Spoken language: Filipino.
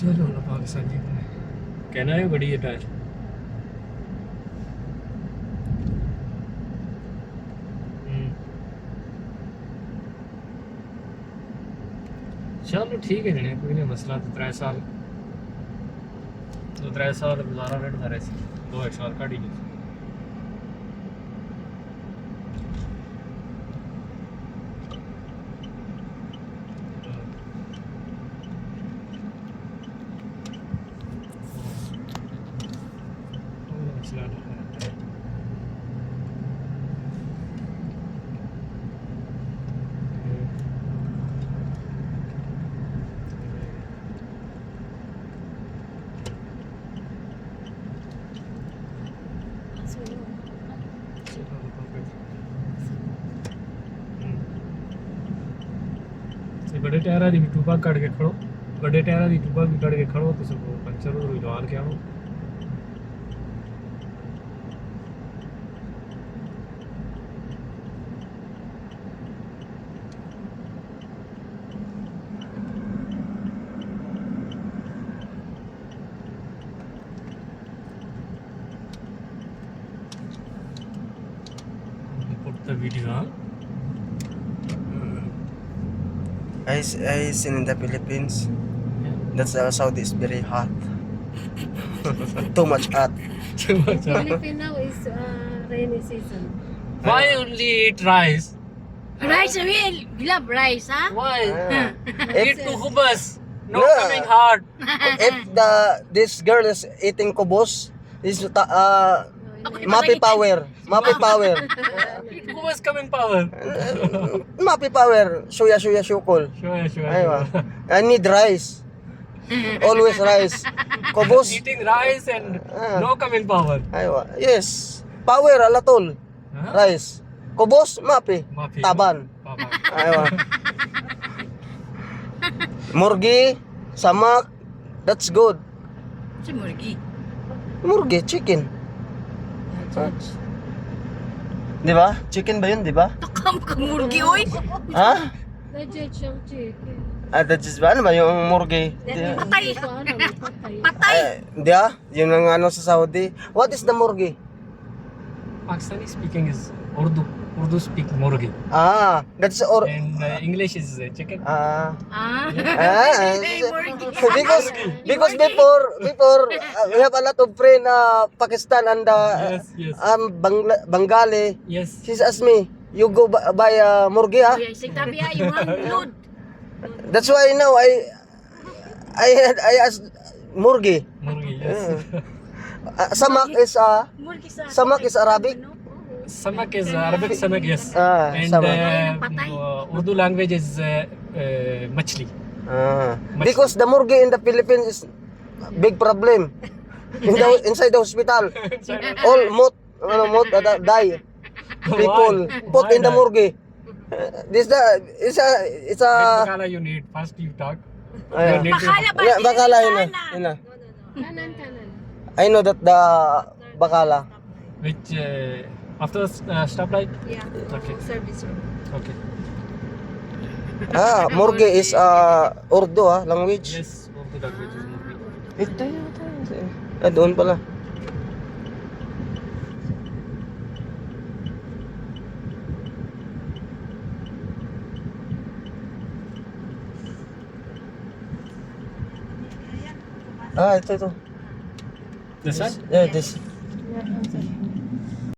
चलो ना पाकिस्तान जीतना है कहना है बड़ी है टायर चलो ठीक है जने कोई नहीं मसला तो 3 साल गुजारा रहता रहे 2 साल काटी नहीं मसला नहीं बड़े टायर दी ट्यूबा कट के खड़ो बड़े टायर दी ट्यूबा भी कट के खड़ो तो सब पंचर हो जवाल के आओ put the video huh? I seen in the Philippines. That's Saudi is very hot. Too much hot. Too much huh? Philippines now is rainy season. Why only eat rice? Rice, we love rice, huh? Why? If, Eat to hubas. No, No. coming hard. if this girl is eating kubos, is Mapi power. Mapi power. Hubas coming power. Mapi power. Suya shukol. Sure. Aywa. I need rice. Always rice. Kubos. Eating rice and no coming power. Aywa. Yes. Power alatol. Huh? Rice. Kubos, mapi. Mapi. Taban. Baba. Aywa. Murgi, samak. That's good. Si Murgi. Murgi, chicken. Di ba? Chicken ba yun, di ba? Takam ka Murgi, oy! Ha? Legit siyang chicken. That's ba? Ano ba yung murgi? Patay! Patay! Patay! Di ba? Yun ang ano sa Saudi. What is the murgi? Pakistani speaking is Urdu. Urdu speak Murgi. Ah, that's And English is chicken. Ah! Murgi! because before we have a lot of friend Pakistan and Yes. Bengali. Yes. She asked me, you go buy murgi ha? Kuya, isig tabi ha, you want load. That's why now I asked murgi. Murgi, yes. Samak is Murgi sa... Samak is Arabic. Samak is Arabic samak, yes. And Samak. Urdu language is machli. Because the murgi in the Philippines is big problem. Inside the hospital. All moth die. People put in the murgi. It's Which bakala you need? First you talk. You need to- Bakala ba? bakala yun. Kanan. I know that the bakala. Which after stoplight? Yeah. Okay. Service room. Okay. Murgi is Urdu language. Yes, Urdu language is Murgi. Ito. Doon pala. Ito. This one? Yeah, this. Yeah, outside.